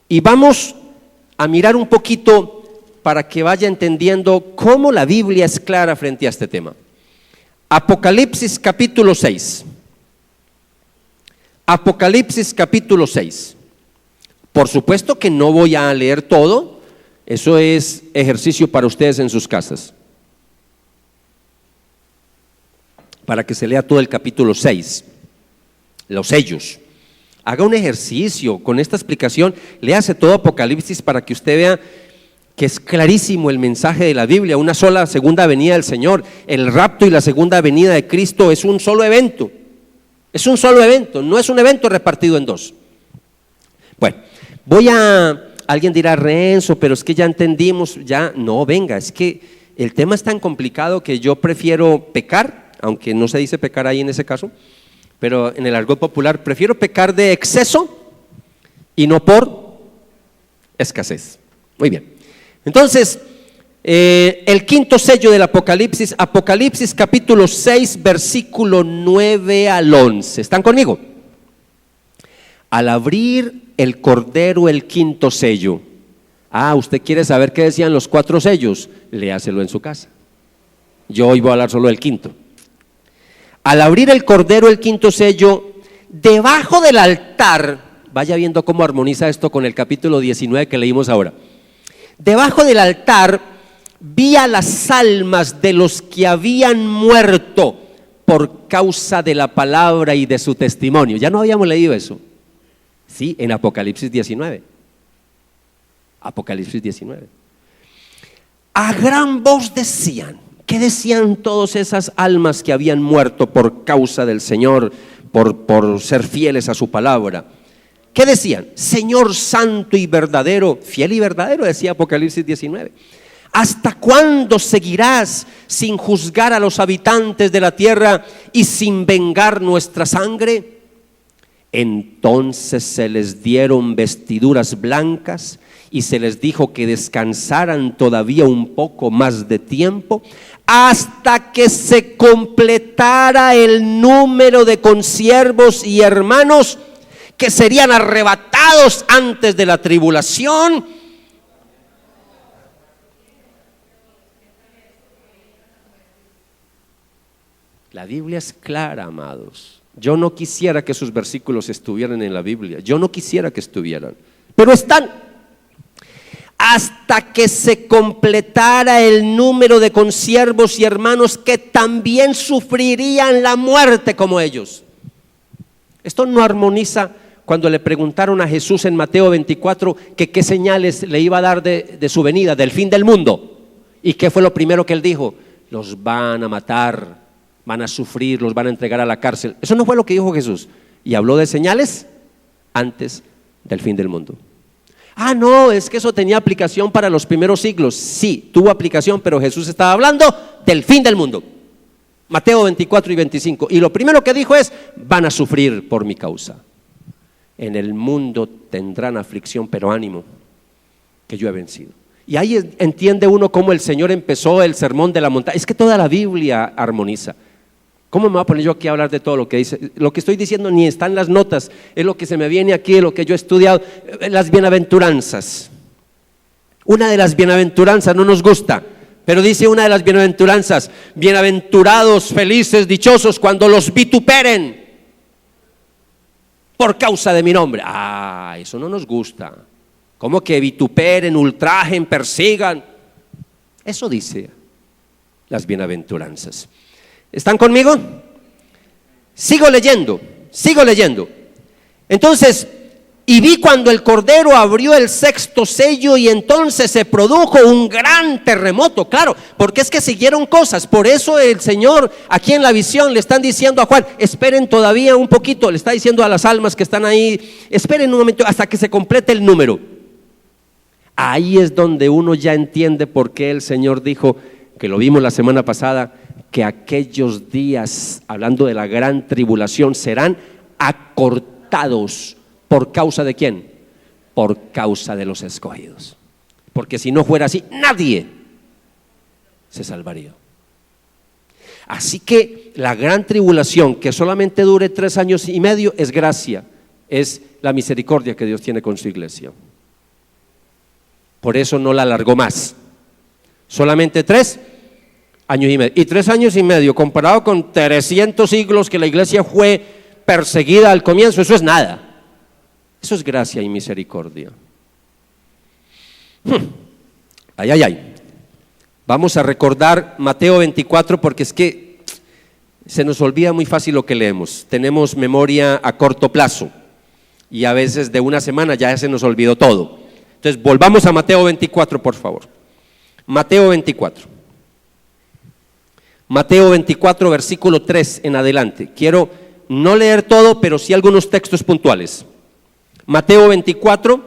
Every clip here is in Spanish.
Y vamos a mirar un poquito para que vaya entendiendo cómo la Biblia es clara frente a este tema. Apocalipsis capítulo 6. Apocalipsis capítulo 6. Por supuesto que no voy a leer todo, eso es ejercicio para ustedes en sus casas, para que se lea todo el capítulo 6, los sellos. Haga un ejercicio con esta explicación, léase todo Apocalipsis para que usted vea que es clarísimo el mensaje de la Biblia, una sola segunda venida del Señor. El rapto y la segunda venida de Cristo es un solo evento, no es un evento repartido en dos. Bueno, alguien dirá, Renzo, pero es que ya entendimos, es que el tema es tan complicado que yo prefiero pecar, aunque no se dice pecar ahí en ese caso, pero en el argot popular, prefiero pecar de exceso y no por escasez. Muy bien. Entonces, el quinto sello del Apocalipsis, Apocalipsis capítulo 6, versículo 9 al 11. ¿Están conmigo? Al abrir el Cordero el quinto sello. ¿Usted quiere saber qué decían los 4 sellos? Léaselo en su casa. Yo hoy voy a hablar solo del quinto. Al abrir el Cordero el quinto sello, debajo del altar, vaya viendo cómo armoniza esto con el capítulo 19 que leímos ahora. Debajo del altar vi a las almas de los que habían muerto por causa de la palabra y de su testimonio. Ya no habíamos leído eso. Sí, en Apocalipsis 19. Apocalipsis 19. A gran voz decían. ¿Qué decían todas esas almas que habían muerto por causa del Señor, por ser fieles a su palabra? ¿Qué decían? Señor santo y verdadero, fiel y verdadero, decía Apocalipsis 19. ¿Hasta cuándo seguirás sin juzgar a los habitantes de la tierra y sin vengar nuestra sangre? Entonces se les dieron vestiduras blancas y se les dijo que descansaran todavía un poco más de tiempo hasta que se completara el número de consiervos y hermanos que serían arrebatados antes de la tribulación. La Biblia es clara, amados. Yo no quisiera que esos versículos estuvieran en la Biblia, yo no quisiera que estuvieran, pero están. Hasta que se completara el número de consiervos y hermanos que también sufrirían la muerte como ellos. Esto no armoniza cuando le preguntaron a Jesús en Mateo 24 que qué señales le iba a dar de su venida, del fin del mundo. ¿Y qué fue lo primero que él dijo? Los van a matar, van a sufrir, los van a entregar a la cárcel. Eso no fue lo que dijo Jesús. Y habló de señales antes del fin del mundo. No, es que eso tenía aplicación para los primeros siglos. Sí, tuvo aplicación, pero Jesús estaba hablando del fin del mundo. Mateo 24 y 25. Y lo primero que dijo es, van a sufrir por mi causa. En el mundo tendrán aflicción, pero ánimo, que yo he vencido. Y ahí entiende uno cómo el Señor empezó el sermón de la montaña. Es que toda la Biblia armoniza. ¿Cómo me voy a poner yo aquí a hablar de todo lo que dice? Lo que estoy diciendo ni está en las notas, es lo que se me viene aquí, lo que yo he estudiado. Las bienaventuranzas. Una de las bienaventuranzas no nos gusta, pero dice una de las bienaventuranzas: bienaventurados, felices, dichosos cuando los vituperen por causa de mi nombre. Eso no nos gusta. ¿Cómo que vituperen, ultrajen, persigan? Eso dice las bienaventuranzas. ¿Están conmigo? Sigo leyendo. Entonces, y vi cuando el Cordero abrió el sexto sello y entonces se produjo un gran terremoto. Claro, porque es que siguieron cosas. Por eso el Señor aquí en la visión le están diciendo a Juan, esperen todavía un poquito. Le está diciendo a las almas que están ahí, esperen un momento hasta que se complete el número. Ahí es donde uno ya entiende por qué el Señor dijo, que lo vimos la semana pasada, que aquellos días, hablando de la gran tribulación, serán acortados. ¿Por causa de quién? Por causa de los escogidos. Porque si no fuera así, nadie se salvaría. Así que la gran tribulación, que solamente dure 3 años y medio, es gracia, es la misericordia que Dios tiene con su iglesia. Por eso no la alargó más. Solamente 3 años y medio. Y 3 años y medio comparado con 300 siglos que la iglesia fue perseguida al comienzo, eso es nada. Eso es gracia y misericordia. Ay, ay, ay. Vamos a recordar Mateo 24 porque es que se nos olvida muy fácil lo que leemos. Tenemos memoria a corto plazo y a veces de una semana ya se nos olvidó todo. Entonces volvamos a Mateo 24, por favor. Mateo 24. Mateo 24, versículo 3 en adelante. Quiero no leer todo, pero sí algunos textos puntuales. Mateo 24,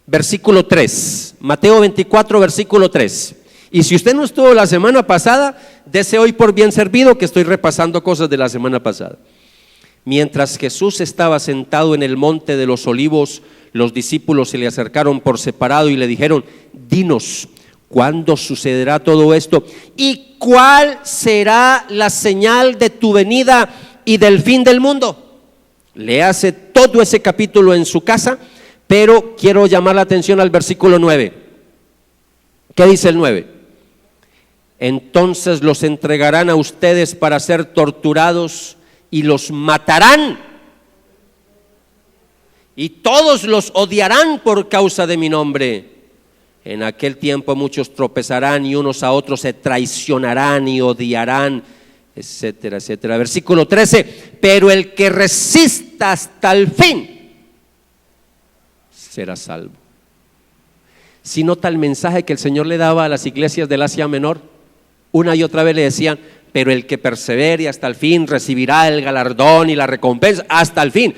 versículo 3. Mateo 24, versículo 3. Y si usted no estuvo la semana pasada, dese hoy por bien servido que estoy repasando cosas de la semana pasada. Mientras Jesús estaba sentado en el monte de los olivos, los discípulos se le acercaron por separado y le dijeron: dinos, ¿cuándo sucederá todo esto? ¿Y cuál será la señal de tu venida y del fin del mundo? Léase todo ese capítulo en su casa, pero quiero llamar la atención al versículo 9. ¿Qué dice el 9? Entonces los entregarán a ustedes para ser torturados y los matarán, y todos los odiarán por causa de mi nombre. En aquel tiempo muchos tropezarán y unos a otros se traicionarán y odiarán, etcétera, etcétera. Versículo 13, pero el que resista hasta el fin será salvo. Si nota el mensaje que el Señor le daba a las iglesias del Asia Menor, una y otra vez le decían: pero el que persevere hasta el fin recibirá el galardón y la recompensa hasta el fin.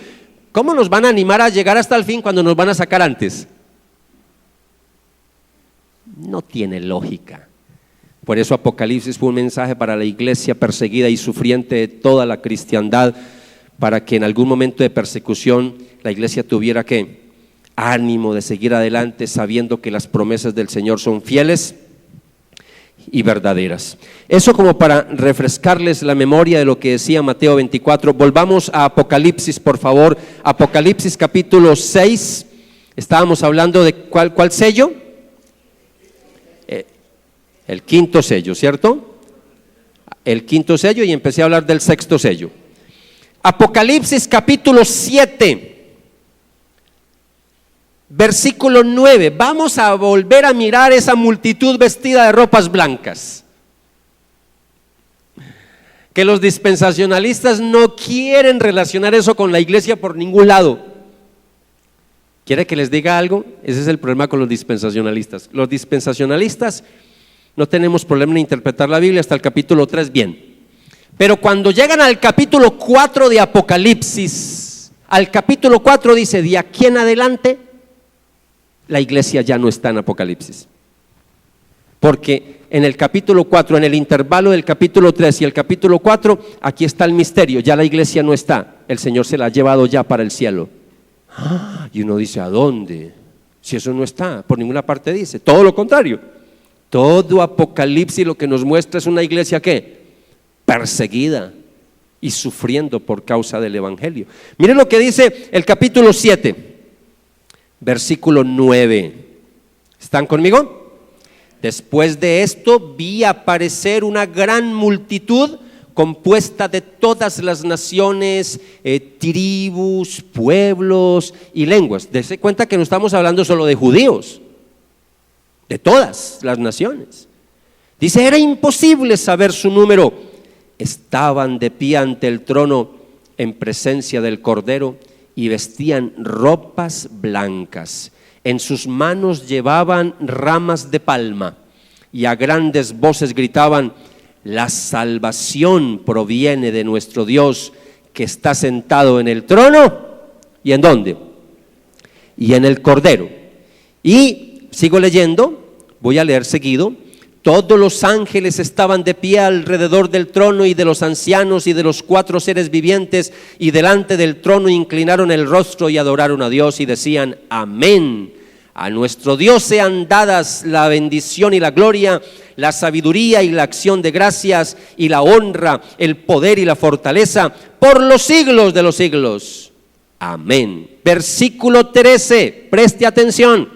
¿Cómo nos van a animar a llegar hasta el fin cuando nos van a sacar antes? No tiene lógica. Por eso Apocalipsis fue un mensaje para la iglesia perseguida y sufriente de toda la cristiandad, para que en algún momento de persecución la iglesia tuviera que ánimo de seguir adelante, sabiendo que las promesas del Señor son fieles y verdaderas. Eso como para refrescarles la memoria de lo que decía Mateo 24. Volvamos a Apocalipsis, por favor. Apocalipsis capítulo 6. Estábamos hablando de ¿cuál sello? El quinto sello, ¿cierto? El quinto sello, y empecé a hablar del sexto sello. Apocalipsis capítulo 7. Versículo 9, vamos a volver a mirar esa multitud vestida de ropas blancas, que los dispensacionalistas no quieren relacionar eso con la iglesia por ningún lado. ¿Quiere que les diga algo? Ese es el problema con los dispensacionalistas. Los dispensacionalistas no tenemos problema en interpretar la Biblia hasta el capítulo 3 bien, pero cuando llegan al capítulo 4 de Apocalipsis, al capítulo 4 dice: de aquí en adelante la iglesia ya no está en Apocalipsis, porque en el capítulo 4, en el intervalo del capítulo 3 y el capítulo 4, aquí está el misterio, ya la iglesia no está, el Señor se la ha llevado ya para el cielo. Y uno dice: ¿a dónde? Si eso no está, por ninguna parte dice, todo lo contrario. Todo Apocalipsis lo que nos muestra es una iglesia ¿qué? Perseguida y sufriendo por causa del evangelio. Miren lo que dice el capítulo 7. Versículo 9. ¿Están conmigo? Después de esto vi aparecer una gran multitud compuesta de todas las naciones, tribus, pueblos y lenguas. Dese cuenta que no estamos hablando solo de judíos, de todas las naciones. Dice: era imposible saber su número. Estaban de pie ante el trono en presencia del Cordero y vestían ropas blancas. En sus manos llevaban ramas de palma y a grandes voces gritaban: la salvación proviene de nuestro Dios, que está sentado en el trono. ¿Y en dónde? Y en el Cordero. Y sigo leyendo, voy a leer seguido. Todos los ángeles estaban de pie alrededor del trono y de los ancianos y de los 4 seres vivientes, y delante del trono inclinaron el rostro y adoraron a Dios y decían: amén. A nuestro Dios sean dadas la bendición y la gloria, la sabiduría y la acción de gracias, y la honra, el poder y la fortaleza por los siglos de los siglos. Amén. Versículo 13, preste atención.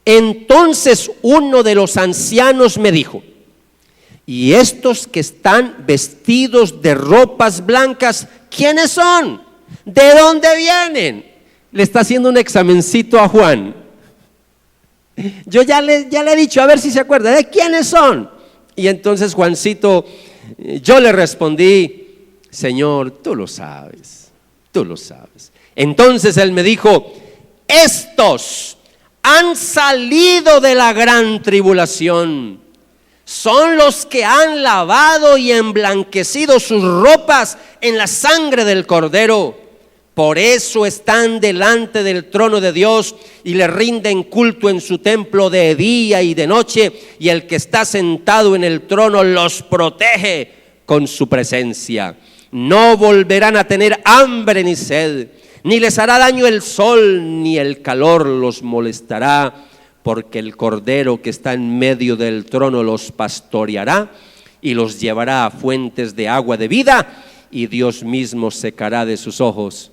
Entonces uno de los ancianos me dijo: ¿y estos que están vestidos de ropas blancas, quiénes son? ¿De dónde vienen? Le está haciendo un examencito a Juan. Yo ya le he dicho, a ver si se acuerda, ¿de quiénes son? Y entonces Juancito, yo le respondí: Señor, tú lo sabes, tú lo sabes. Entonces él me dijo: estos han salido de la gran tribulación, son los que han lavado y emblanquecido sus ropas en la sangre del Cordero. Por eso están delante del trono de Dios y le rinden culto en su templo de día y de noche, y el que está sentado en el trono los protege con su presencia. No volverán a tener hambre ni sed, ni les hará daño el sol, ni el calor los molestará, porque el Cordero que está en medio del trono los pastoreará y los llevará a fuentes de agua de vida, y Dios mismo secará de sus ojos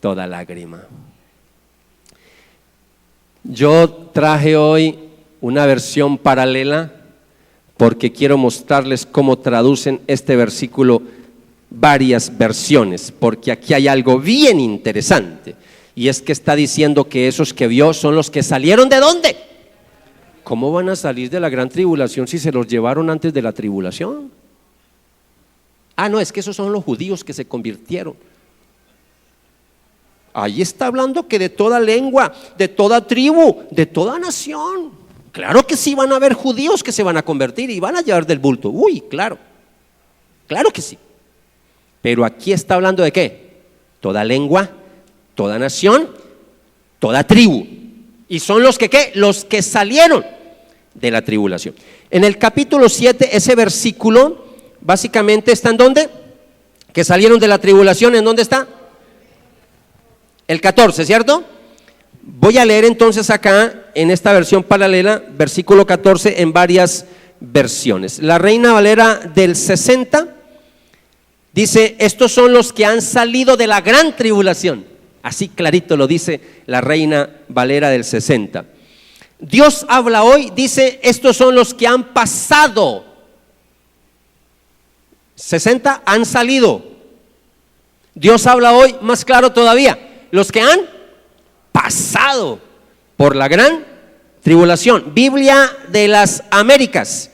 toda lágrima. Yo traje hoy una versión paralela porque quiero mostrarles cómo traducen este versículo varias versiones, porque aquí hay algo bien interesante, y es que está diciendo que esos que vio son los que salieron ¿de dónde? ¿Cómo van a salir de la gran tribulación si se los llevaron antes de la tribulación? No, es que esos son los judíos que se convirtieron. Ahí está hablando que de toda lengua, de toda tribu, de toda nación. Claro que sí van a haber judíos que se van a convertir y van a llevar del bulto. Uy, claro, claro que sí. Pero aquí está hablando de ¿qué? Toda lengua, toda nación, toda tribu. Y son los que ¿qué? Los que salieron de la tribulación. En el capítulo 7, ese versículo básicamente está ¿en dónde? Que salieron de la tribulación, ¿en dónde está? El 14, ¿cierto? Voy a leer entonces acá en esta versión paralela, versículo 14 en varias versiones. La Reina Valera del 60 dice: estos son los que han salido de la gran tribulación. Así clarito lo dice la Reina Valera del 60. Dios habla hoy, dice: estos son los que han pasado. 60 han salido. Dios habla hoy más claro todavía: los que han pasado por la gran tribulación. Biblia de las Américas: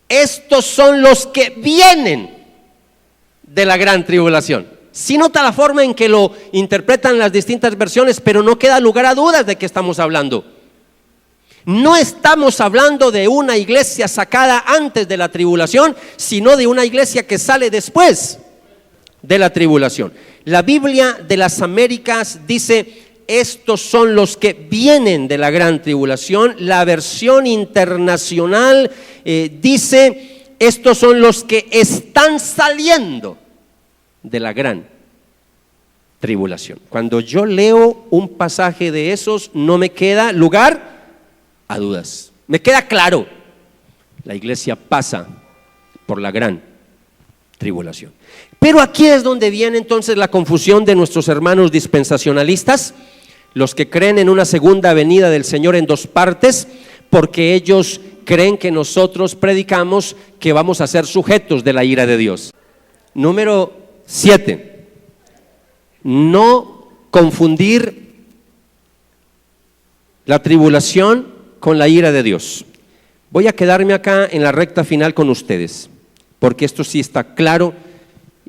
estos son los que vienen de la gran tribulación. Sí nota la forma en que lo interpretan las distintas versiones, pero no queda lugar a dudas de qué estamos hablando. No estamos hablando de una iglesia sacada antes de la tribulación, sino de una iglesia que sale después de la tribulación. La Biblia de las Américas dice: estos son los que vienen de la gran tribulación. La versión internacional dice: estos son los que están saliendo de la gran tribulación. Cuando yo leo un pasaje de esos, no me queda lugar a dudas. Me queda claro: la iglesia pasa por la gran tribulación. Pero aquí es donde viene entonces la confusión de nuestros hermanos dispensacionalistas, los que creen en una segunda venida del Señor en dos partes, porque ellos creen que nosotros predicamos que vamos a ser sujetos de la ira de Dios. Número 7, no confundir la tribulación con la ira de Dios. Voy a quedarme acá en la recta final con ustedes, porque esto sí está claro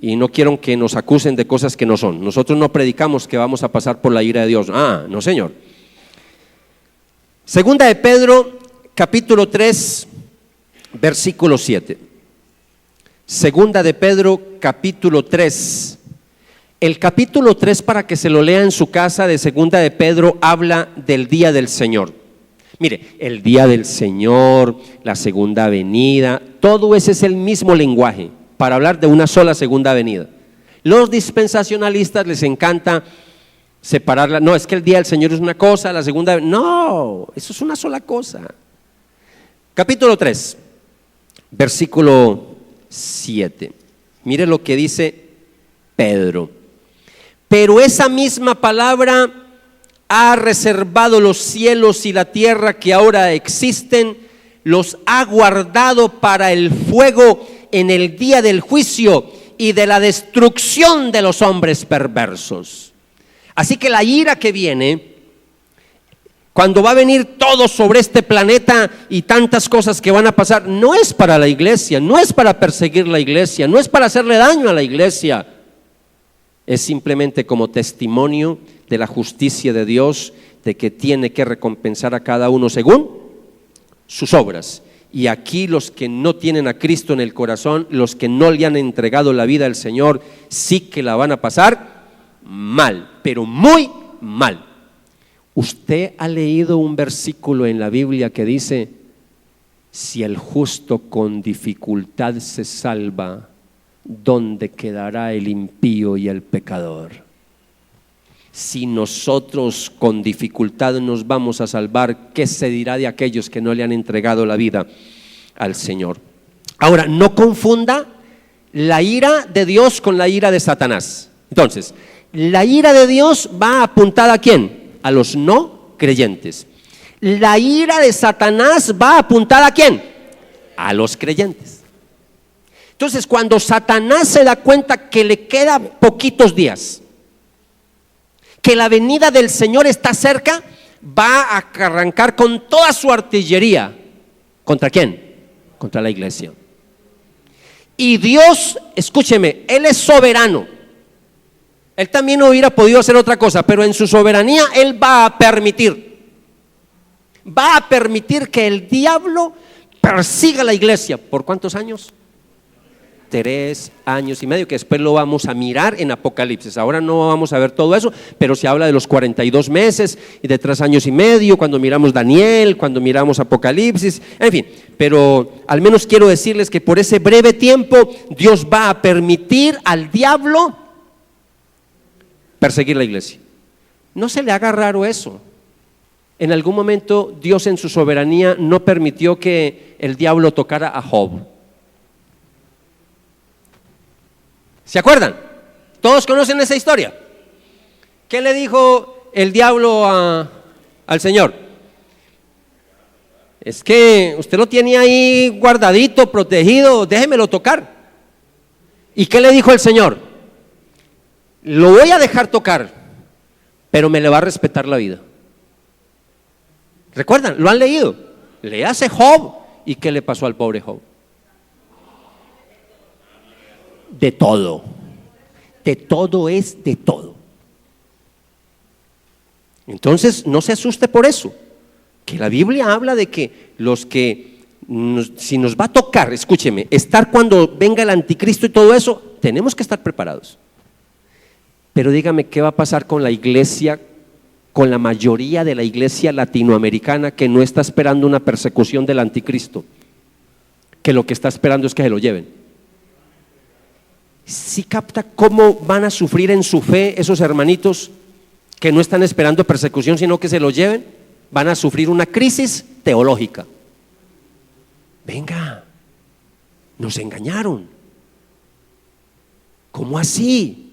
y no quiero que nos acusen de cosas que no son. Nosotros no predicamos que vamos a pasar por la ira de Dios. No, señor. Segunda de Pedro, capítulo 3, versículo 7. Segunda de Pedro, capítulo 3. El capítulo 3, para que se lo lea en su casa, de Segunda de Pedro, habla del día del Señor. Mire, el día del Señor, la segunda venida, todo ese es el mismo lenguaje para hablar de una sola segunda venida. Los dispensacionalistas les encanta separarla. No, es que el día del Señor es una cosa, la segunda, no, eso es una sola cosa. Capítulo 3, versículo 7. Mire lo que dice Pedro: pero esa misma palabra ha reservado los cielos y la tierra que ahora existen, los ha guardado para el fuego en el día del juicio y de la destrucción de los hombres perversos. Así que la ira que viene, cuando va a venir todo sobre este planeta y tantas cosas que van a pasar, no es para la iglesia, no es para perseguir la iglesia, no es para hacerle daño a la iglesia. Es simplemente como testimonio de la justicia de Dios, de que tiene que recompensar a cada uno según sus obras. Y aquí los que no tienen a Cristo en el corazón, los que no le han entregado la vida al Señor, sí que la van a pasar mal, pero muy mal. ¿Usted ha leído un versículo en la Biblia que dice: si el justo con dificultad se salva, ¿dónde quedará el impío y el pecador? Si nosotros con dificultad nos vamos a salvar, ¿qué se dirá de aquellos que no le han entregado la vida al Señor? Ahora, no confunda la ira de Dios con la ira de Satanás. Entonces, la ira de Dios va apuntada ¿a quién? A los no creyentes. La ira de Satanás va apuntada ¿a quién? A los creyentes. Entonces, cuando Satanás se da cuenta que le quedan poquitos días, que la venida del Señor está cerca, va a arrancar con toda su artillería. ¿Contra quién? Contra la iglesia. Y Dios, escúcheme, Él es soberano. Él también hubiera podido hacer otra cosa, pero en su soberanía Él va a permitir que el diablo persiga a la iglesia. ¿Por cuántos años? 3 años y medio, que después lo vamos a mirar en Apocalipsis. Ahora no vamos a ver todo eso, pero se habla de los 42 meses y de 3 años y medio, cuando miramos Daniel, cuando miramos Apocalipsis, en fin. Pero al menos quiero decirles que por ese breve tiempo Dios va a permitir al diablo perseguir la iglesia. No se le haga raro eso. En algún momento Dios en su soberanía no permitió que el diablo tocara a Job. ¿Se acuerdan? ¿Todos conocen esa historia? ¿Qué le dijo el diablo al Señor? Es que usted lo tiene ahí guardadito, protegido, déjemelo tocar. ¿Y qué le dijo el Señor? Lo voy a dejar tocar, pero me le va a respetar la vida. ¿Recuerdan? ¿Lo han leído? Le hace Job. ¿Y qué le pasó al pobre Job? De todo es de todo. Entonces no se asuste por eso, que la Biblia habla de que si nos va a tocar, escúcheme, estar cuando venga el anticristo y todo eso, tenemos que estar preparados. Pero dígame, ¿qué va a pasar con la iglesia, con la mayoría de la iglesia latinoamericana que no está esperando una persecución del anticristo? Que lo que está esperando es que se lo lleven. ¿Sí capta cómo van a sufrir en su fe esos hermanitos que no están esperando persecución, sino que se lo lleven? Van a sufrir una crisis teológica. Venga, nos engañaron. ¿Cómo así?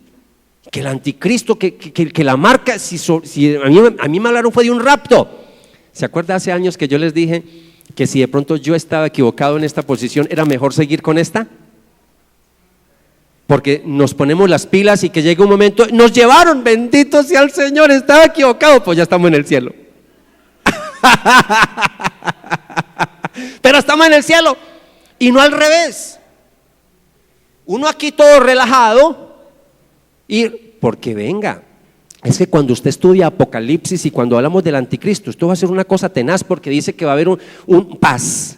Que el anticristo, que la marca, a mí me hablaron fue de un rapto. ¿Se acuerda hace años que yo les dije que si de pronto yo estaba equivocado en esta posición, era mejor seguir con esta? Porque nos ponemos las pilas y que llegue un momento, nos llevaron, bendito sea el Señor, estaba equivocado, pues ya estamos en el cielo. Pero estamos en el cielo y no al revés. Uno aquí todo relajado y porque venga, es que cuando usted estudia Apocalipsis y cuando hablamos del anticristo, esto va a ser una cosa tenaz, porque dice que va a haber un paz.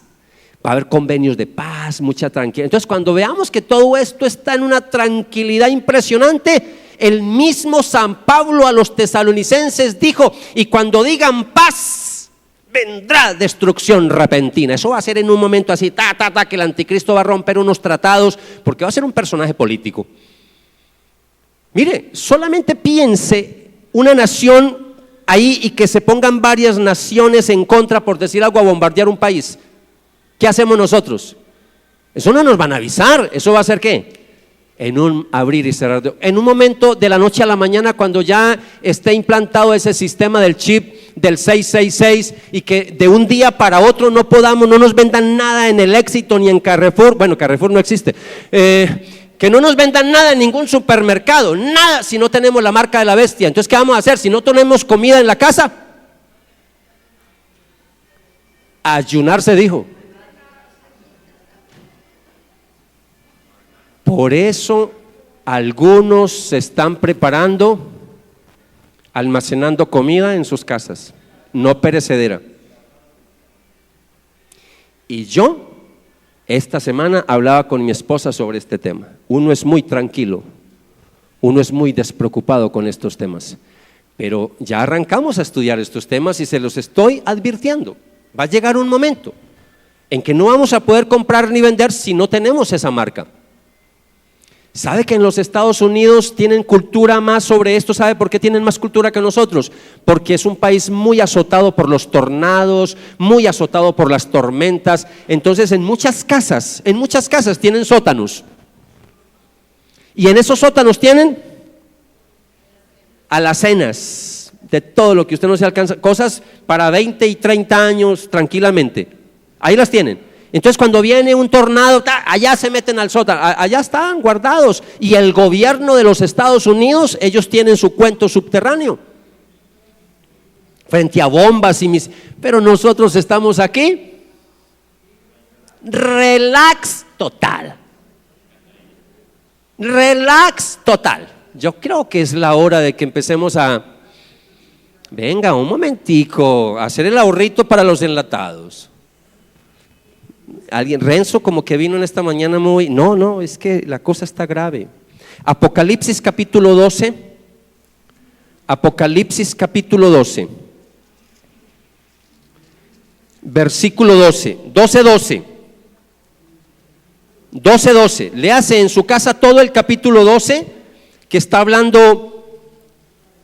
Va a haber convenios de paz, mucha tranquilidad. Entonces, cuando veamos que todo esto está en una tranquilidad impresionante, el mismo San Pablo a los tesalonicenses dijo: y cuando digan paz, vendrá destrucción repentina. Eso va a ser en un momento así, que el anticristo va a romper unos tratados, porque va a ser un personaje político. Mire, solamente piense una nación ahí y que se pongan varias naciones en contra, por decir algo, a bombardear un país. ¿Qué hacemos nosotros? Eso no nos van a avisar. ¿Eso va a ser qué? En un abrir y cerrar, en un momento de la noche a la mañana, cuando ya esté implantado ese sistema del chip del 666 y que de un día para otro no nos vendan nada en el Éxito ni en Carrefour, bueno, Carrefour no existe, que no nos vendan nada en ningún supermercado, nada si no tenemos la marca de la bestia. Entonces, ¿qué vamos a hacer si no tenemos comida en la casa? Ayunar, se dijo. Por eso algunos se están preparando, almacenando comida en sus casas, no perecedera. Y yo esta semana hablaba con mi esposa sobre este tema. Uno es muy tranquilo, uno es muy despreocupado con estos temas, pero ya arrancamos a estudiar estos temas y se los estoy advirtiendo. Va a llegar un momento en que no vamos a poder comprar ni vender si no tenemos esa marca. ¿Sabe que en los Estados Unidos tienen cultura más sobre esto? ¿Sabe por qué tienen más cultura que nosotros? Porque es un país muy azotado por los tornados, muy azotado por las tormentas. Entonces en muchas casas tienen sótanos. Y en esos sótanos tienen alacenas de todo lo que usted no se alcanza, cosas para 20 y 30 años tranquilamente. Ahí las tienen. Entonces cuando viene un tornado, allá se meten al sótano, allá están guardados. Y el gobierno de los Estados Unidos, ellos tienen su cuento subterráneo frente a bombas pero nosotros estamos aquí, relax total. Relax total. Yo creo que es la hora de que empecemos venga, un momentico, a hacer el ahorrito para los enlatados. Renzo como que vino en esta mañana no, es que la cosa está grave. Apocalipsis capítulo 12, versículo 12, 12. Léase en su casa todo el capítulo 12, que está hablando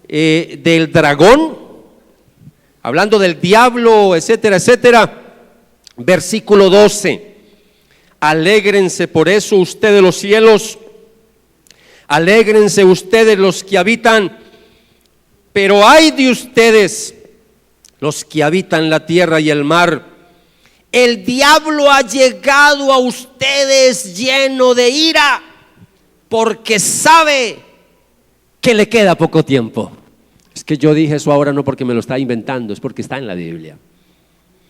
del dragón, hablando del diablo, etcétera, etcétera. Versículo 12, alégrense por eso ustedes los cielos, alégrense ustedes los que habitan, pero ay de ustedes los que habitan la tierra y el mar, el diablo ha llegado a ustedes lleno de ira, porque sabe que le queda poco tiempo. Es que yo dije eso ahora no porque me lo está inventando, es porque está en la Biblia.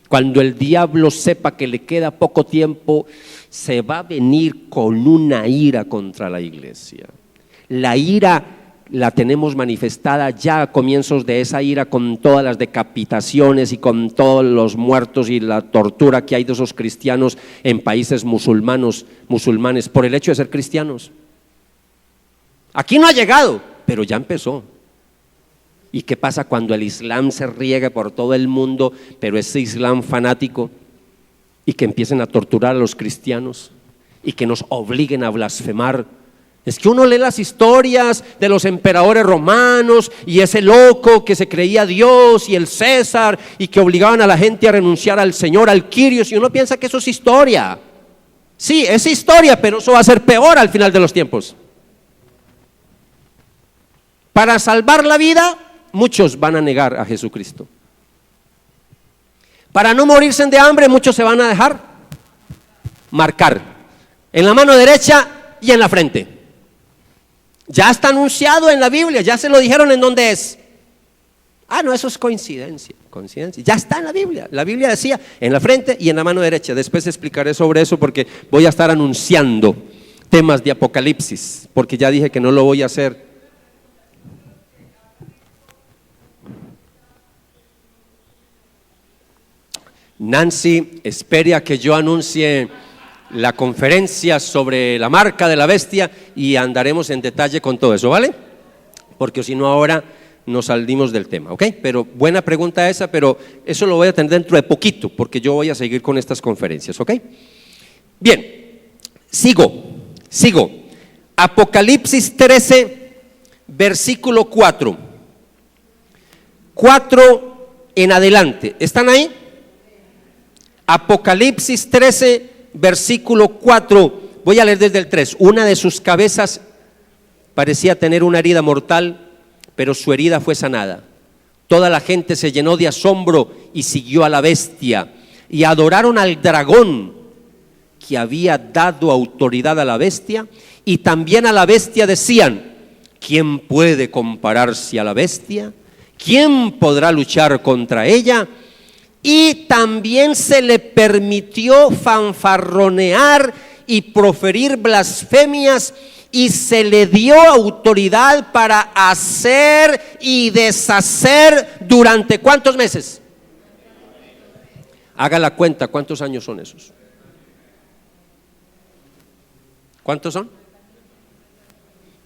Cuando el diablo sepa que le queda poco tiempo, se va a venir con una ira contra la iglesia. La ira la tenemos manifestada ya a comienzos de esa ira, con todas las decapitaciones y con todos los muertos y la tortura que hay de esos cristianos en países musulmanes por el hecho de ser cristianos. Aquí no ha llegado, pero ya empezó. ¿Y qué pasa cuando el Islam se riega por todo el mundo, pero ese Islam fanático, y que empiecen a torturar a los cristianos y que nos obliguen a blasfemar? Es que uno lee las historias de los emperadores romanos y ese loco que se creía Dios y el César y que obligaban a la gente a renunciar al Señor, al Kyrios, y uno piensa que eso es historia. Sí, es historia, pero eso va a ser peor al final de los tiempos. Para salvar la vida, muchos van a negar a Jesucristo. Para no morirse de hambre, muchos se van a dejar marcar en la mano derecha y en la frente. Ya está anunciado en la Biblia, ya se lo dijeron en dónde es. No, eso es coincidencia. Ya está en la Biblia. La Biblia decía en la frente y en la mano derecha. Después explicaré sobre eso porque voy a estar anunciando temas de Apocalipsis, porque ya dije que no lo voy a hacer. Nancy, espere a que yo anuncie la conferencia sobre la marca de la bestia y andaremos en detalle con todo eso, ¿vale? Porque si no ahora nos salimos del tema, ¿ok? Pero buena pregunta esa, pero eso lo voy a tener dentro de poquito, porque yo voy a seguir con estas conferencias, ¿ok? Bien, sigo. Apocalipsis 13, versículo 4. 4 en adelante, ¿están ahí? Apocalipsis 13, versículo 4, Voy a leer desde el 3. Una de sus cabezas parecía tener una herida mortal, pero su herida fue sanada. Toda la gente se llenó de asombro y siguió a la bestia y adoraron al dragón que había dado autoridad a la bestia, y también a la bestia decían: ¿quién puede compararse a la bestia? ¿Quién podrá luchar contra ella? Y también se le permitió fanfarronear y proferir blasfemias, y se le dio autoridad para hacer y deshacer durante ¿cuántos meses? Haga la cuenta, ¿cuántos años son esos? ¿Cuántos son?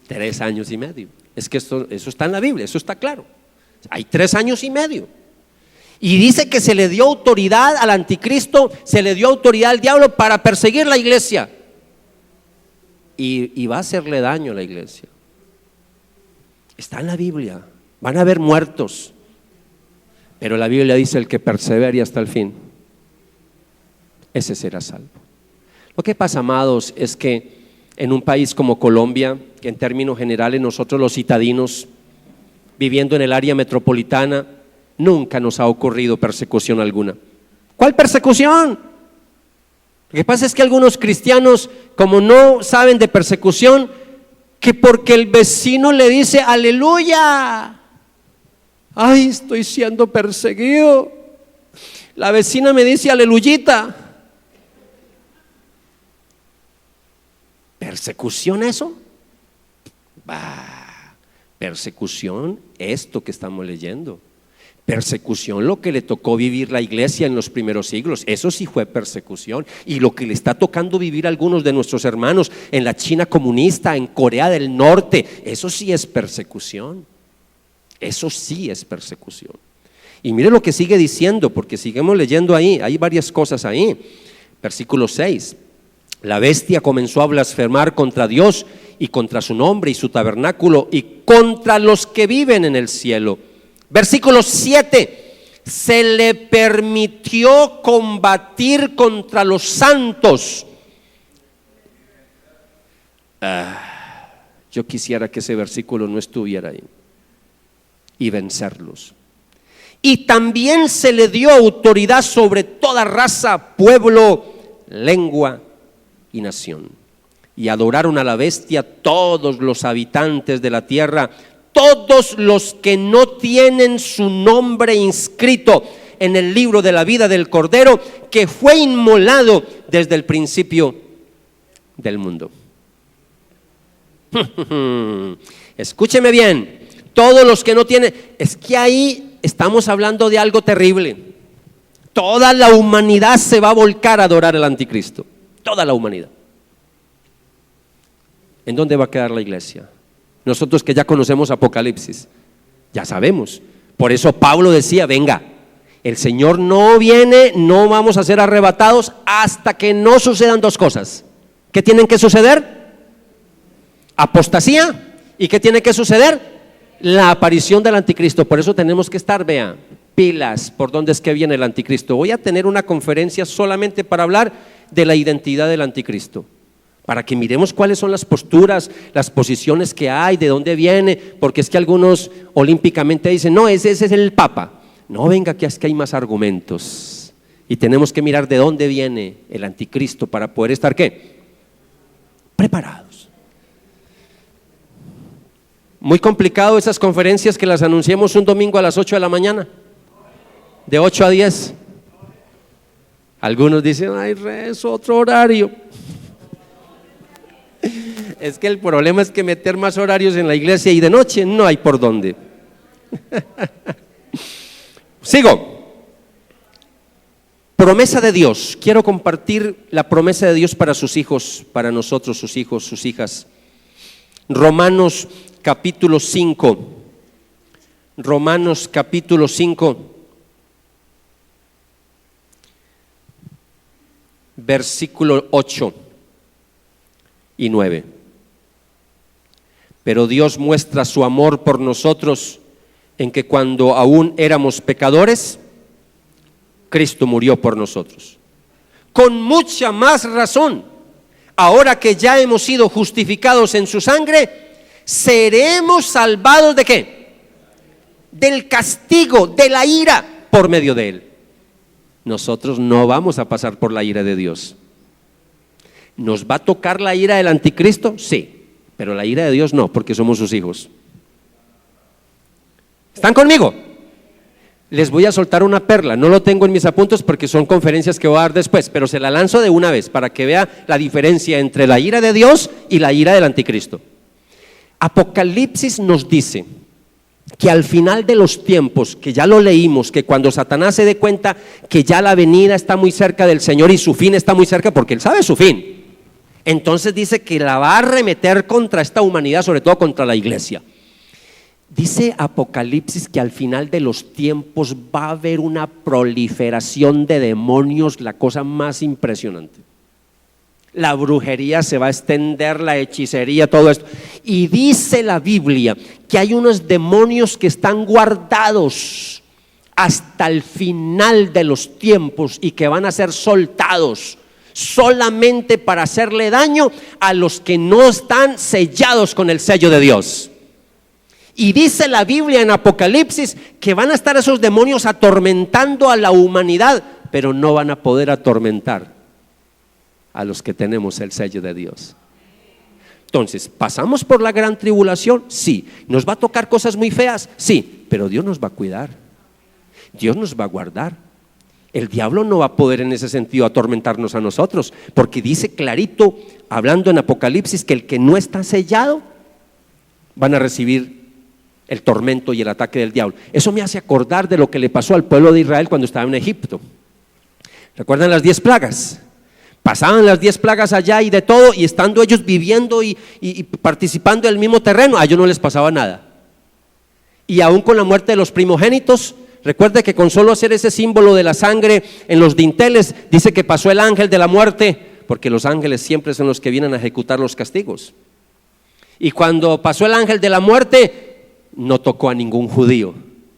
3 años y medio. Es que eso está en la Biblia, eso está claro. Hay 3 años y medio. Y dice que se le dio autoridad al anticristo, se le dio autoridad al diablo para perseguir la iglesia. Y va a hacerle daño a la iglesia. Está en la Biblia. Van a haber muertos. Pero la Biblia dice: el que persevere hasta el fin, ese será salvo. Lo que pasa, amados, es que en un país como Colombia, que en términos generales nosotros los citadinos, viviendo en el área metropolitana, nunca nos ha ocurrido persecución alguna. ¿Cuál persecución? Lo que pasa es que algunos cristianos, como no saben de persecución, que porque el vecino le dice aleluya, ay, estoy siendo perseguido, la vecina me dice aleluyita. ¿Persecución eso? Bah, persecución esto que estamos leyendo. Persecución lo que le tocó vivir la iglesia en los primeros siglos, eso sí fue persecución. Y lo que le está tocando vivir a algunos de nuestros hermanos en la China comunista, en Corea del Norte, eso sí es persecución. Eso sí es persecución. Y mire lo que sigue diciendo, porque seguimos leyendo ahí, hay varias cosas ahí. Versículo 6. La bestia comenzó a blasfemar contra Dios y contra su nombre y su tabernáculo y contra los que viven en el cielo. Versículo 7, se le permitió combatir contra los santos. Yo quisiera que ese versículo no estuviera ahí. Y vencerlos. Y también se le dio autoridad sobre toda raza, pueblo, lengua y nación. Y adoraron a la bestia todos los habitantes de la tierra, todos los que no tienen su nombre inscrito en el libro de la vida del Cordero, que fue inmolado desde el principio del mundo. Escúcheme bien, todos los que no tienen, es que ahí estamos hablando de algo terrible. Toda la humanidad se va a volcar a adorar al anticristo, toda la humanidad. ¿En dónde va a quedar la iglesia? Nosotros que ya conocemos Apocalipsis, ya sabemos. Por eso Pablo decía: venga, el Señor no viene, no vamos a ser arrebatados hasta que no sucedan 2 cosas. ¿Qué tienen que suceder? Apostasía. ¿Y qué tiene que suceder? La aparición del anticristo. Por eso tenemos que estar, vea, pilas, por dónde es que viene el anticristo. Voy a tener una conferencia solamente para hablar de la identidad del anticristo, para que miremos cuáles son las posturas, las posiciones que hay, de dónde viene, porque es que algunos olímpicamente dicen: no, ese es el Papa. No, venga, que es que hay más argumentos y tenemos que mirar de dónde viene el anticristo para poder estar ¿qué? Preparados. Muy complicado esas conferencias que las anunciemos un domingo a las 8 de la mañana, de 8 a 10. Algunos dicen: ay, es otro horario. Es que el problema es que meter más horarios en la iglesia y de noche no hay por dónde. Sigo. Promesa de Dios. Quiero compartir la promesa de Dios para sus hijos, para nosotros, sus hijos, sus hijas. Romanos capítulo 5. Romanos capítulo 5. Versículo 8 y 9. Pero Dios muestra su amor por nosotros en que cuando aún éramos pecadores, Cristo murió por nosotros. Con mucha más razón, ahora que ya hemos sido justificados en su sangre, seremos salvados ¿de qué? Del castigo, de la ira por medio de él. Nosotros no vamos a pasar por la ira de Dios. ¿Nos va a tocar la ira del anticristo? Sí, pero la ira de Dios no, porque somos sus hijos. ¿Están conmigo? Les voy a soltar una perla, no lo tengo en mis apuntes porque son conferencias que voy a dar después, pero se la lanzo de una vez para que vea la diferencia entre la ira de Dios y la ira del anticristo. Apocalipsis nos dice que al final de los tiempos, que ya lo leímos, que cuando Satanás se dé cuenta que ya la venida está muy cerca del Señor y su fin está muy cerca, porque él sabe su fin, entonces dice que la va a arremeter contra esta humanidad, sobre todo contra la iglesia. Dice Apocalipsis que al final de los tiempos va a haber una proliferación de demonios, la cosa más impresionante. La brujería se va a extender, la hechicería, todo esto. Y dice la Biblia que hay unos demonios que están guardados hasta el final de los tiempos y que van a ser soltados solamente para hacerle daño a los que no están sellados con el sello de Dios. Y dice la Biblia en Apocalipsis que van a estar esos demonios atormentando a la humanidad, pero no van a poder atormentar a los que tenemos el sello de Dios. Entonces, ¿pasamos por la gran tribulación? Sí. ¿Nos va a tocar cosas muy feas? Sí, pero Dios nos va a cuidar, Dios nos va a guardar. El diablo no va a poder en ese sentido atormentarnos a nosotros, porque dice clarito, hablando en Apocalipsis, que el que no está sellado van a recibir el tormento y el ataque del diablo. Eso me hace acordar de lo que le pasó al pueblo de Israel cuando estaba en Egipto. ¿Recuerdan las 10 plagas? Pasaban las 10 plagas allá y de todo, y estando ellos viviendo y participando del mismo terreno, a ellos no les pasaba nada. Y aún con la muerte de los primogénitos, recuerde que con solo hacer ese símbolo de la sangre en los dinteles, dice que pasó el ángel de la muerte, porque los ángeles siempre son los que vienen a ejecutar los castigos. Y cuando pasó el ángel de la muerte, no tocó a ningún judío,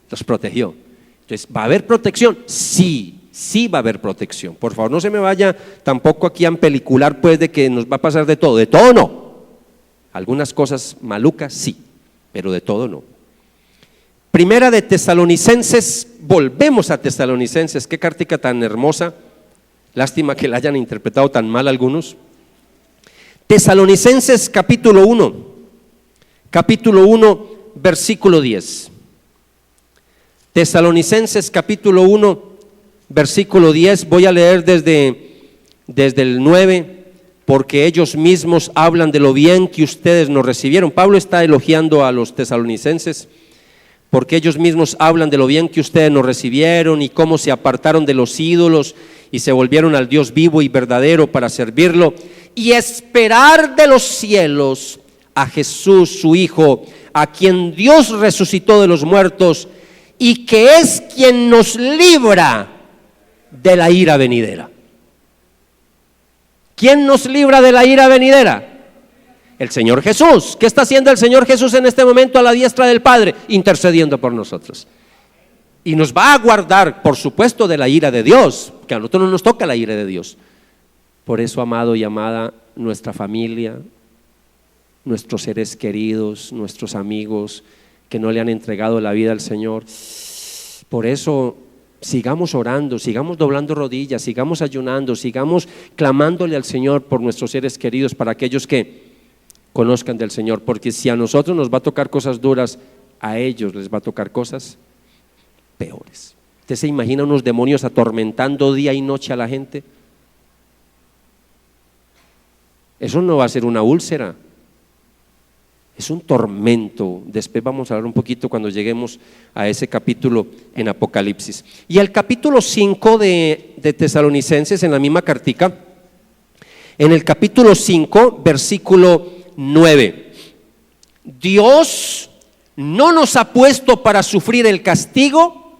los protegió. Entonces, ¿va a haber protección? Sí, sí va a haber protección. Por favor, no se me vaya tampoco aquí a empelicular pues de que nos va a pasar de todo no. Algunas cosas malucas sí, pero de todo no. Primera de Tesalonicenses, volvemos a Tesalonicenses, qué cartica tan hermosa, lástima que la hayan interpretado tan mal algunos. Tesalonicenses capítulo 1, versículo 10. Tesalonicenses capítulo 1, versículo 10, voy a leer desde el 9, porque ellos mismos hablan de lo bien que ustedes nos recibieron. Pablo está elogiando a los tesalonicenses, porque ellos mismos hablan de lo bien que ustedes nos recibieron y cómo se apartaron de los ídolos y se volvieron al Dios vivo y verdadero para servirlo y esperar de los cielos a Jesús su Hijo, a quien Dios resucitó de los muertos y que es quien nos libra de la ira venidera. ¿Quién nos libra de la ira venidera? El Señor Jesús. ¿Qué está haciendo el Señor Jesús en este momento a la diestra del Padre? Intercediendo por nosotros. Y nos va a guardar, por supuesto, de la ira de Dios, que a nosotros no nos toca la ira de Dios. Por eso, amado y amada, nuestra familia, nuestros seres queridos, nuestros amigos que no le han entregado la vida al Señor, por eso sigamos orando, sigamos doblando rodillas, sigamos ayunando, sigamos clamándole al Señor por nuestros seres queridos, para aquellos que conozcan del Señor, porque si a nosotros nos va a tocar cosas duras, a ellos les va a tocar cosas peores. ¿Usted se imagina unos demonios atormentando día y noche a la gente? Eso no va a ser una úlcera, es un tormento. Después vamos a hablar un poquito cuando lleguemos a ese capítulo en Apocalipsis. Y el capítulo 5 de Tesalonicenses, en la misma cartica, en el capítulo 5, versículo 9, Dios no nos ha puesto para sufrir el castigo,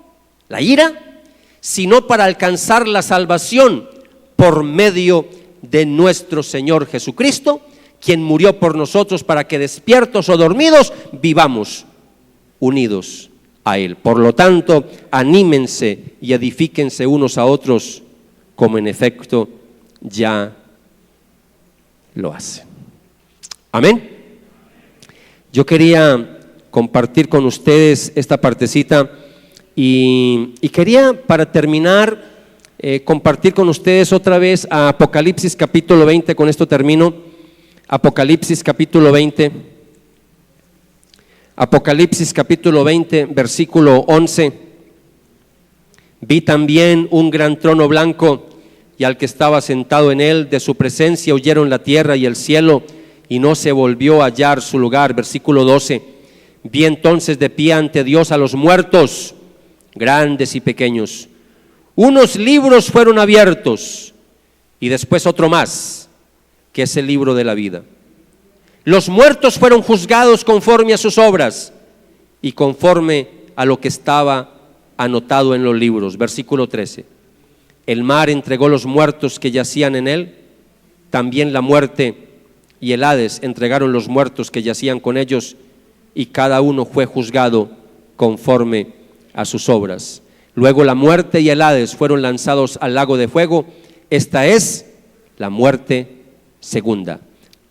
la ira, sino para alcanzar la salvación por medio de nuestro Señor Jesucristo, quien murió por nosotros para que despiertos o dormidos vivamos unidos a Él. Por lo tanto, anímense y edifíquense unos a otros, como en efecto ya lo hace. Amén. Yo quería compartir con ustedes esta partecita y quería, para terminar, compartir con ustedes otra vez a Apocalipsis capítulo 20, con esto termino. Apocalipsis capítulo 20, Apocalipsis capítulo 20, versículo 11. Vi también un gran trono blanco y al que estaba sentado en él, de su presencia huyeron la tierra y el cielo, y no se volvió a hallar su lugar. Versículo 12. Vi entonces de pie ante Dios a los muertos, grandes y pequeños. Unos libros fueron abiertos y después otro más, que es el libro de la vida. Los muertos fueron juzgados conforme a sus obras y conforme a lo que estaba anotado en los libros. Versículo 13. El mar entregó los muertos que yacían en él, también la muerte y el Hades entregaron los muertos que yacían con ellos, y cada uno fue juzgado conforme a sus obras. Luego la muerte y el Hades fueron lanzados al lago de fuego. Esta es la muerte segunda.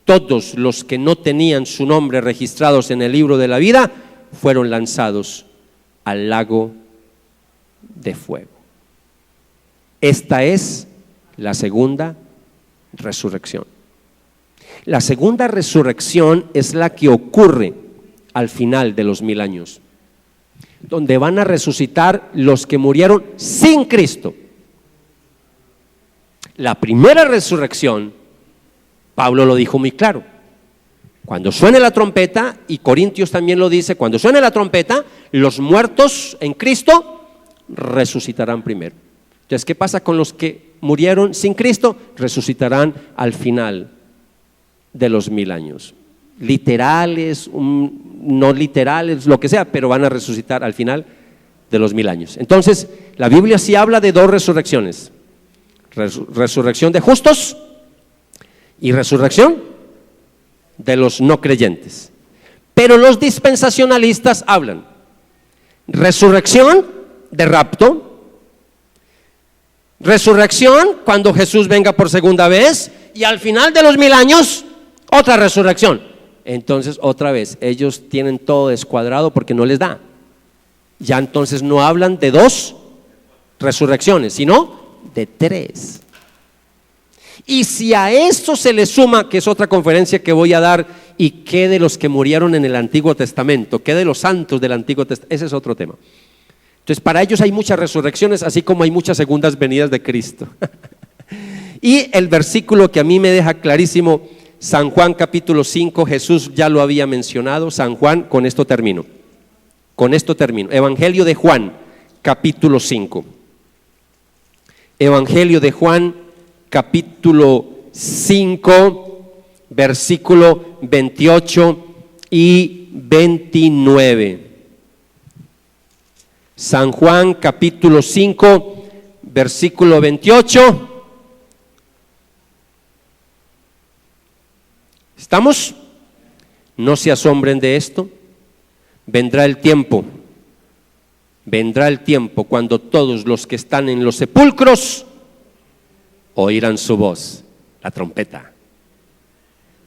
Todos los que no tenían su nombre registrados en el libro de la vida fueron lanzados al lago de fuego. Esta es la segunda resurrección. La segunda resurrección es la que ocurre al final de los 1000 años, donde van a resucitar los que murieron sin Cristo. La primera resurrección, Pablo lo dijo muy claro: cuando suene la trompeta, y Corintios también lo dice, cuando suene la trompeta, los muertos en Cristo resucitarán primero. Entonces, ¿qué pasa con los que murieron sin Cristo? Resucitarán al final de los 1000 años. Literales, no literales, lo que sea, pero van a resucitar al final de los 1000 años. Entonces, la Biblia sí habla de dos resurrecciones: resurrección de justos y resurrección de los no creyentes. Pero los dispensacionalistas hablan resurrección de rapto, resurrección cuando Jesús venga por segunda vez, y al final de los 1000 años otra resurrección. Entonces, otra vez, ellos tienen todo descuadrado porque no les da. Ya entonces no hablan de dos resurrecciones, sino de tres. Y si a esto se le suma, que es otra conferencia que voy a dar, y qué de los que murieron en el Antiguo Testamento, qué de los santos del Antiguo Testamento, ese es otro tema. Entonces, para ellos hay muchas resurrecciones, así como hay muchas segundas venidas de Cristo. Y el versículo que a mí me deja clarísimo, San Juan capítulo 5, Jesús ya lo había mencionado. San Juan, con esto termino. Evangelio de Juan capítulo 5. Evangelio de Juan capítulo 5, versículo 28 y 29. San Juan capítulo 5, versículo 28. ¿Estamos? No se asombren de esto. Vendrá el tiempo cuando todos los que están en los sepulcros oirán su voz, la trompeta.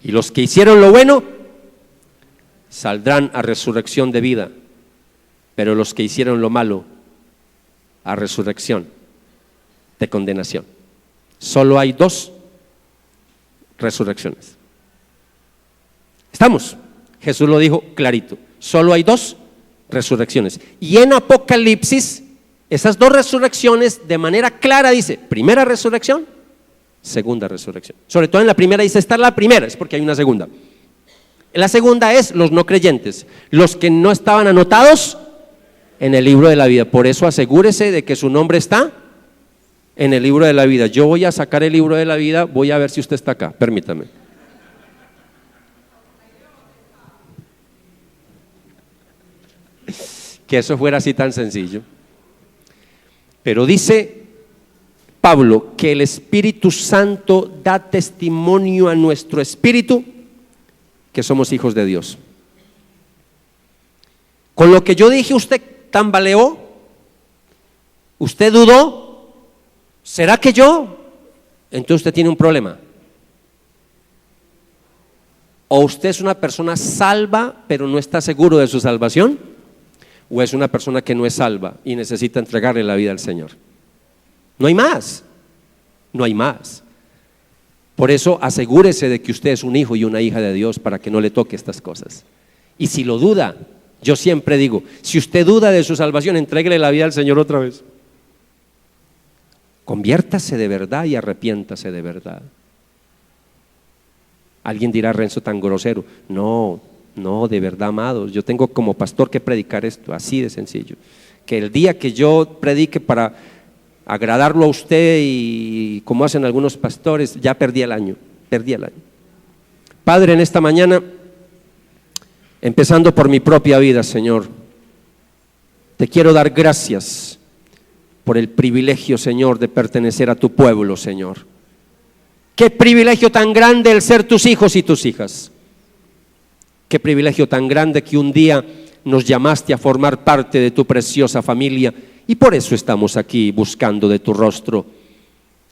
Y los que hicieron lo bueno saldrán a resurrección de vida, pero los que hicieron lo malo a resurrección de condenación. Solo hay dos resurrecciones. ¿Estamos? Jesús lo dijo clarito. Solo hay dos resurrecciones. Y en Apocalipsis, esas dos resurrecciones de manera clara dice: primera resurrección, segunda resurrección. Sobre todo en la primera dice: esta es la primera, es porque hay una segunda. La segunda es los no creyentes, los que no estaban anotados en el libro de la vida. Por eso asegúrese de que su nombre está en el libro de la vida. Yo voy a sacar el libro de la vida, voy a ver si usted está acá, permítame. Que eso fuera así tan sencillo. Pero dice Pablo que el Espíritu Santo da testimonio a nuestro espíritu que somos hijos de Dios. Con lo que yo dije, usted tambaleó, usted dudó, ¿será que yo? Entonces usted tiene un problema. ¿O usted es una persona salva pero no está seguro de su salvación? ¿O es una persona que no es salva y necesita entregarle la vida al Señor? No hay más, no hay más. Por eso asegúrese de que usted es un hijo y una hija de Dios para que no le toque estas cosas. Y si lo duda, yo siempre digo, si usted duda de su salvación, entréguele la vida al Señor otra vez. Conviértase de verdad y arrepiéntase de verdad. Alguien dirá, Renzo, tan grosero. No, de verdad, amados. Yo tengo como pastor que predicar esto, así de sencillo. Que el día que yo predique para agradarlo a usted y como hacen algunos pastores, ya perdí el año. Padre, en esta mañana, empezando por mi propia vida, Señor, te quiero dar gracias por el privilegio, Señor, de pertenecer a tu pueblo, Señor. Qué privilegio tan grande el ser tus hijos y tus hijas. Qué privilegio tan grande que un día nos llamaste a formar parte de tu preciosa familia, y por eso estamos aquí buscando de tu rostro,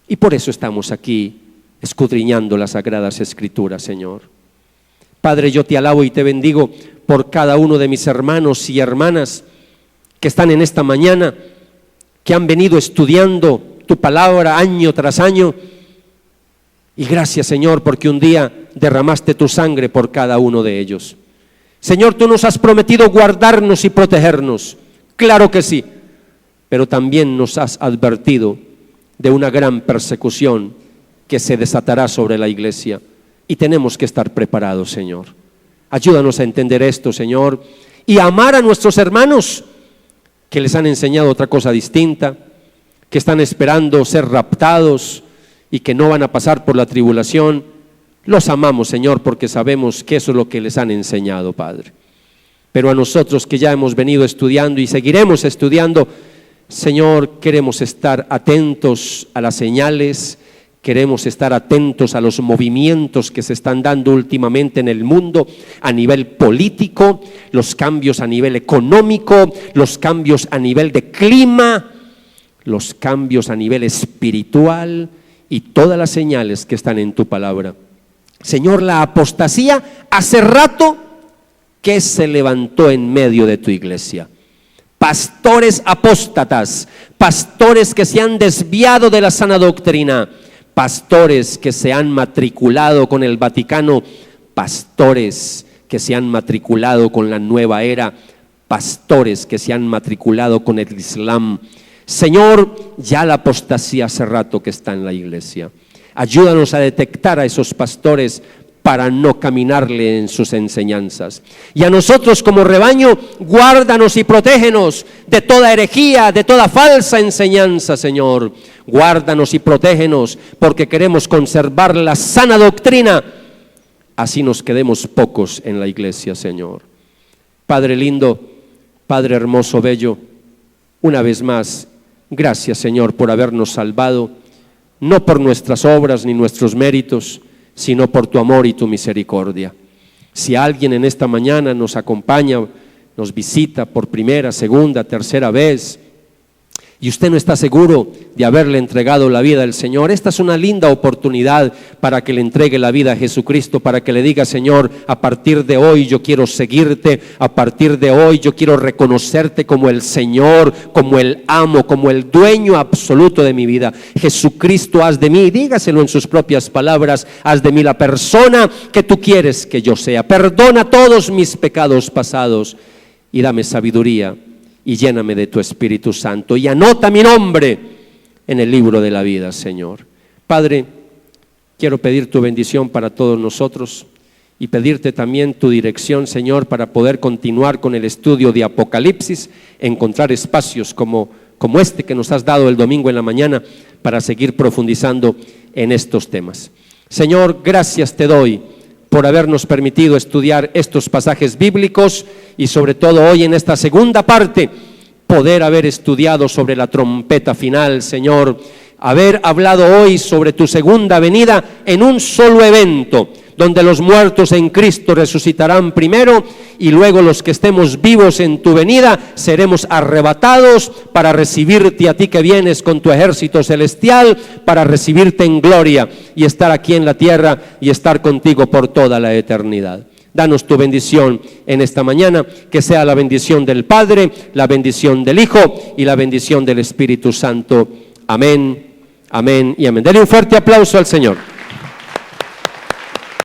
y por eso estamos aquí escudriñando las sagradas escrituras, Señor. Padre, yo te alabo y te bendigo por cada uno de mis hermanos y hermanas que están en esta mañana, que han venido estudiando tu palabra año tras año. Y gracias, Señor, porque un día derramaste tu sangre por cada uno de ellos. Señor, tú nos has prometido guardarnos y protegernos, claro que sí, pero también nos has advertido de una gran persecución que se desatará sobre la iglesia, y tenemos que estar preparados, Señor. Ayúdanos a entender esto, Señor, y a amar a nuestros hermanos que les han enseñado otra cosa distinta, que están esperando ser raptados y que no van a pasar por la tribulación. Los amamos, Señor, porque sabemos que eso es lo que les han enseñado, Padre. Pero a nosotros que ya hemos venido estudiando y seguiremos estudiando, Señor, queremos estar atentos a las señales, queremos estar atentos a los movimientos que se están dando últimamente en el mundo a nivel político, los cambios a nivel económico, los cambios a nivel de clima, los cambios a nivel espiritual y todas las señales que están en tu palabra. Señor, la apostasía hace rato que se levantó en medio de tu iglesia. Pastores apóstatas, pastores que se han desviado de la sana doctrina, pastores que se han matriculado con el Vaticano, pastores que se han matriculado con la nueva era, pastores que se han matriculado con el Islam. Señor, ya la apostasía hace rato que está en la iglesia. Ayúdanos a detectar a esos pastores para no caminarle en sus enseñanzas. Y a nosotros como rebaño, guárdanos y protégenos de toda herejía, de toda falsa enseñanza, Señor. Guárdanos y protégenos porque queremos conservar la sana doctrina. Así nos quedemos pocos en la iglesia, Señor. Padre lindo, Padre hermoso, bello, una vez más, gracias, Señor, por habernos salvado, no por nuestras obras ni nuestros méritos, sino por tu amor y tu misericordia. Si alguien en esta mañana nos acompaña, nos visita por primera, segunda, tercera vez, y usted no está seguro de haberle entregado la vida al Señor, esta es una linda oportunidad para que le entregue la vida a Jesucristo, para que le diga: Señor, a partir de hoy yo quiero seguirte, a partir de hoy yo quiero reconocerte como el Señor, como el amo, como el dueño absoluto de mi vida. Jesucristo, haz de mí, dígaselo en sus propias palabras, haz de mí la persona que tú quieres que yo sea. Perdona todos mis pecados pasados y dame sabiduría y lléname de tu Espíritu Santo y anota mi nombre en el libro de la vida, Señor. Padre, quiero pedir tu bendición para todos nosotros y pedirte también tu dirección, Señor, para poder continuar con el estudio de Apocalipsis, encontrar espacios como este que nos has dado el domingo en la mañana para seguir profundizando en estos temas. Señor, gracias te doy por habernos permitido estudiar estos pasajes bíblicos y sobre todo hoy en esta segunda parte poder haber estudiado sobre la trompeta final, Señor, haber hablado hoy sobre tu segunda venida en un solo evento, donde los muertos en Cristo resucitarán primero y luego los que estemos vivos en tu venida seremos arrebatados para recibirte a ti que vienes con tu ejército celestial, para recibirte en gloria y estar aquí en la tierra y estar contigo por toda la eternidad. Danos tu bendición en esta mañana, que sea la bendición del Padre, la bendición del Hijo y la bendición del Espíritu Santo. Amén, amén y amén. Dele un fuerte aplauso al Señor.